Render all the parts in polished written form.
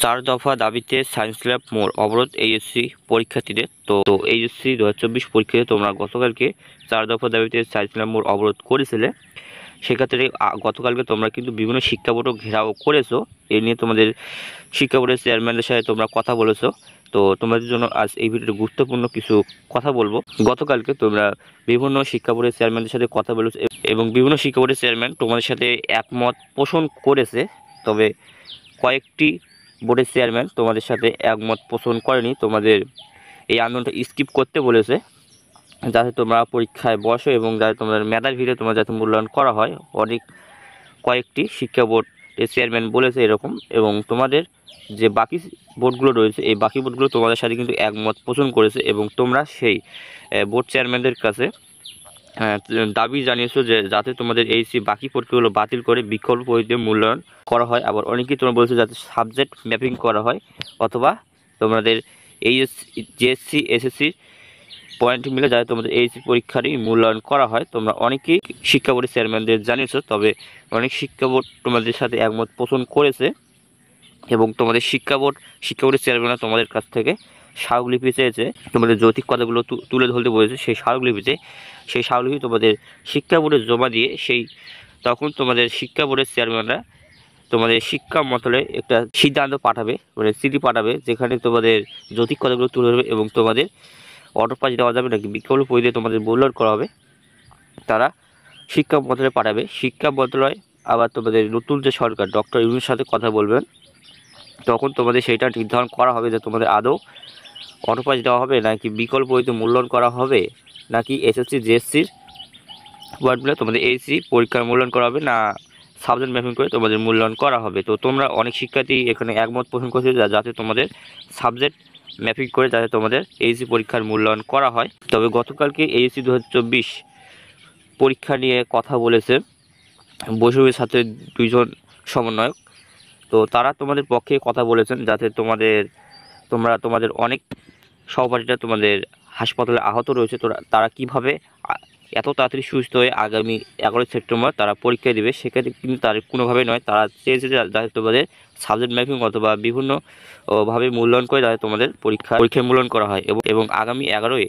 চার দফা দাবিতে সায়েন্স ল্যাব মোড় অবরোধ এইচএসসি পরীক্ষার্থীদের। তো এইচএসসি 2024 পরীক্ষাতে তোমরা গতকালকে চার দফা দাবিতে সায়েন্স ল্যাব মোড় অবরোধ করেছিলে। সেক্ষেত্রে গতকালকে তোমরা কিন্তু বিভিন্ন শিক্ষা বোর্ডও ঘেরাও করেছো। এ নিয়ে তোমাদের শিক্ষা বোর্ডের চেয়ারম্যানের সাথে তোমরা কথা বলেছো। তো তোমাদের জন্য আজ এই ভিডিওতে গুরুত্বপূর্ণ কিছু কথা বলবো। গতকালকে তোমরা বিভিন্ন শিক্ষা বোর্ডের চেয়ারম্যানদের সাথে কথা বলেছো এবং বিভিন্ন শিক্ষা বোর্ডের চেয়ারম্যান তোমাদের সাথে একমত পোষণ করেছে। তবে কয়েকটি বোর্ডের চেয়ারম্যান তোমাদের সাথে একমত পোষণ করেনি, তোমাদের এই আন্দোলনটা স্কিপ করতে বলেছে যাতে তোমরা পরীক্ষায় বসো এবং যাতে তোমাদের মেধার ভিড়ে তোমরা যাতে মূল্যায়ন করা হয়। কয়েকটি শিক্ষা বোর্ডের চেয়ারম্যান বলেছে এরকম, এবং তোমাদের যে বাকি বোর্ডগুলো রয়েছে এই বাকি বোর্ডগুলো তোমাদের সাথে কিন্তু একমত পোষণ করেছে এবং তোমরা সেই বোর্ড চেয়ারম্যানদের কাছে দাবি জানিয়েছো যে যাতে তোমাদের এই বাকি পরীক্ষাগুলো বাতিল করে বিকল্প পদ্ধতিতে মূল্যায়ন করা হয়। আবার অনেকেই তোমরা বলছো যাতে সাবজেক্ট ম্যাপিং করা হয়, অথবা তোমাদের জিএসসি এসএসসি পয়েন্ট মিলে যাতে তোমাদের এই পরীক্ষারই মূল্যায়ন করা হয়। তোমরা অনেকেই শিক্ষা বোর্ডের চেয়ারম্যানদের জানিয়েছো, তবে অনেক শিক্ষা বোর্ড তোমাদের সাথে একমত পোষণ করেছে এবং তোমাদের শিক্ষা বোর্ডের চেয়ারম্যানরা তোমাদের কাছ থেকে স্মারকলিপি চেয়েছে, তোমাদের যৌক্তিক কথাগুলো তুলে ধরতে বলেছে। সেই স্মারকলিপি তোমাদের শিক্ষা বোর্ডে জমা দিয়ে তখন তোমাদের শিক্ষা বোর্ডের চেয়ারম্যানরা তোমাদের শিক্ষা মন্ত্রণালয়ে একটা সিদ্ধান্ত পাঠাবে, মানে চিঠি পাঠাবে, যেখানে তোমাদের যৌক্তিক কথাগুলো তুলে ধরবে এবং তোমাদের অটো পাস দেওয়া যাবে নাকি বিকল্প পদ্ধতিতে তোমাদের মূল্যায়ন করা হবে তারা শিক্ষা মন্ত্রণালয়ে পাঠাবে। শিক্ষা মন্ত্রণালয় আবার তোমাদের নতুন যে সরকার ডক্টর ইউনূসের সাথে কথা বলবেন, তখন তোমাদের সেইটা নির্ধারণ করা হবে যে তোমাদের আদৌ অটো পাস দেওয়া হবে নাকি বিকল্প পদ্ধতিতে মূল্যায়ন করা হবে, নাকি এসএসসি জিএসসির ওয়ার্ড মিলে তোমাদের এইচএসসি পরীক্ষার মূল্যায়ন করা হবে, না সাবজেক্ট ম্যাপিং করে তোমাদের মূল্যায়ন করা হবে। তো তোমরা অনেক শিক্ষার্থী এখানে একমত পোষণ করছে যাতে তোমাদের সাবজেক্ট ম্যাপিং করে যাতে তোমাদের এইচএসসি পরীক্ষার মূল্যায়ন করা হয়। তবে গতকালকে এইচএসসি 2024 পরীক্ষা নিয়ে কথা বলেছে বৈষম্য ছাত্রের দুইজন সমন্বয়ক। তো তারা তোমাদের পক্ষে কথা বলেছেন যাতে তোমাদের অনেক সহপাঠীরা তোমাদের হাসপাতালে আহত রয়েছে, তো তারা কীভাবে এত তাড়াতাড়ি সুস্থ হয়ে আগামী 11 সেপ্টেম্বর তারা পরীক্ষা দেবে, সেক্ষেত্রে কিন্তু তার কোনোভাবে নয়। তারা চেয়েছে যাতে তোমাদের সাবজেক্ট ম্যাপিং অথবা বিভিন্ন ভাবে মূল্যায়ন করে যাতে তোমাদের পরীক্ষায় মূল্যায়ন করা হয় এবং আগামী 11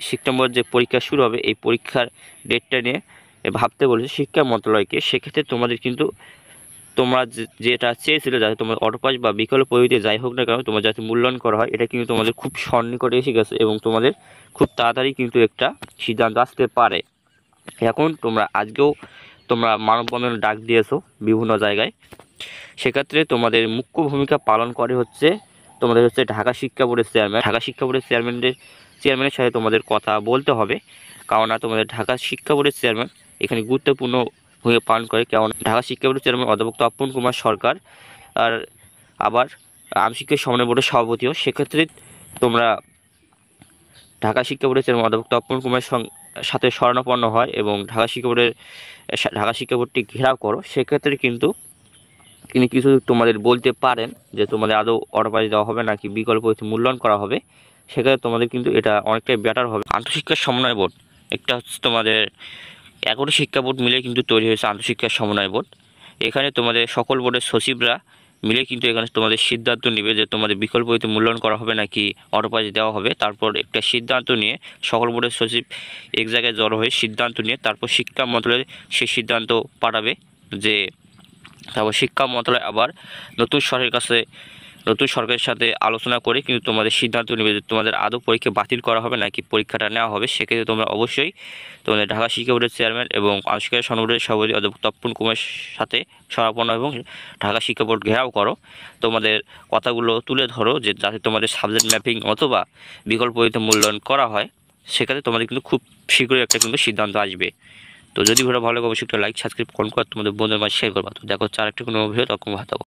সেপ্টেম্বর যে পরীক্ষা শুরু হবে এই পরীক্ষার ডেটটা নিয়ে ভাবতে বলেছে শিক্ষা মন্ত্রণালয়কে। সেক্ষেত্রে তোমাদের কিন্তু তোমরা যেটা চেয়েছিলে যাতে তোমার অটো পাস বা বিকল্প পদ্ধতিতে যাই হোক না কেন তোমার যাতে মূল্যায়ন করা হয়, এটা কিন্তু তোমাদের খুব সন্নিকটে এসে গেছে এবং তোমাদের খুব তাড়াতাড়ি কিন্তু একটা সিদ্ধান্ত আসতে পারে। এখন আজকেও তোমরা মানববন্ধনের ডাক দিয়েছো বিভিন্ন জায়গায়, সেক্ষেত্রে তোমাদের মুখ্য ভূমিকা পালন করে তোমাদের ঢাকা শিক্ষা বোর্ডের চেয়ারম্যানের সাথে তোমাদের কথা বলতে হবে, কারণ তোমাদের ঢাকা শিক্ষা বোর্ডের চেয়ারম্যান এখানে গুরুত্বপূর্ণ ভূমিকা পালন করে। কারণ ঢাকা শিক্ষা বোর্ডের চেয়ারম্যান অধ্যাপক তপন কুমার সরকার আর আবার আমশিক্ষা সমন্বয় বোর্ডের সভাপতিও। সেক্ষেত্রে তোমরা ঢাকা শিক্ষা বোর্ডের চেয়ারম্যান অধ্যাপক তপন কুমারের সাথে শরণাপন্ন হয় এবং ঢাকা শিক্ষা বোর্ডটি ঘেরাও করো। সেক্ষেত্রে কিন্তু তিনি কিছু তোমাদের বলতে পারেন যে তোমাদের আদৌ অটো পাস দেওয়া হবে নাকি বিকল্প মূল্যায়ন করা হবে। সেক্ষেত্রে তোমাদের কিন্তু এটা অনেকটাই বেটার হবে। আন্তঃশিক্ষা সমন্বয় বোর্ড একটা হচ্ছে তোমাদের 11 শিক্ষা বোর্ড মিলে কিন্তু তৈরি হয়েছে আন্তঃশিক্ষা সমন্বয় বোর্ড। এখানে তোমাদের সকল বোর্ডের সচিবরা মিলে কিন্তু এখানে তোমাদের সিদ্ধান্ত নেবে যে তোমাদের বিকল্প মূল্যায়ন করা হবে নাকি অটো পাস দেওয়া হবে। তারপর একটা সিদ্ধান্ত নিয়ে সকল বোর্ডের সচিব এক জায়গায় জড়ো হয়ে সিদ্ধান্ত নিয়ে তারপর শিক্ষা মন্ত্রণালয় সেই সিদ্ধান্ত পাঠাবে। তারপর শিক্ষা মন্ত্রণালয় আবার নতুন সরকারের সাথে আলোচনা করে কিন্তু তোমাদের সিদ্ধান্ত নেবে যে তোমাদের আদৌ পরীক্ষা বাতিল করা হবে নাকি পরীক্ষাটা নেওয়া হবে। সেক্ষেত্রে তোমরা অবশ্যই তোমাদের ঢাকা শিক্ষা বোর্ডের চেয়ারম্যান এবং আবিষ্কার সমন্বয়ের সভাপতি অধ্যাপক তপন কুমারের সাথে শরণাপন্ন এবং ঢাকা শিক্ষা বোর্ড ঘেরাও করো, তোমাদের কথাগুলো তুলে ধরো যে যাতে তোমাদের সাবজেক্ট ম্যাপিং অথবা বিকল্প পদ্ধতিতে মূল্যায়ন করা হয়। সেক্ষেত্রে তোমাদের কিন্তু খুব শীঘ্রই একটা কিন্তু সিদ্ধান্ত আসবে। তো যদি ভিডিও ভালো লাগে অবশ্যই একটা লাইক সাবস্ক্রাইব কমেন্ট করে তোমাদের বন্ধুদের মাঝে শেয়ার করবা। তো দেখো আরেকটা কোনো ভিডিও তখন ভালো।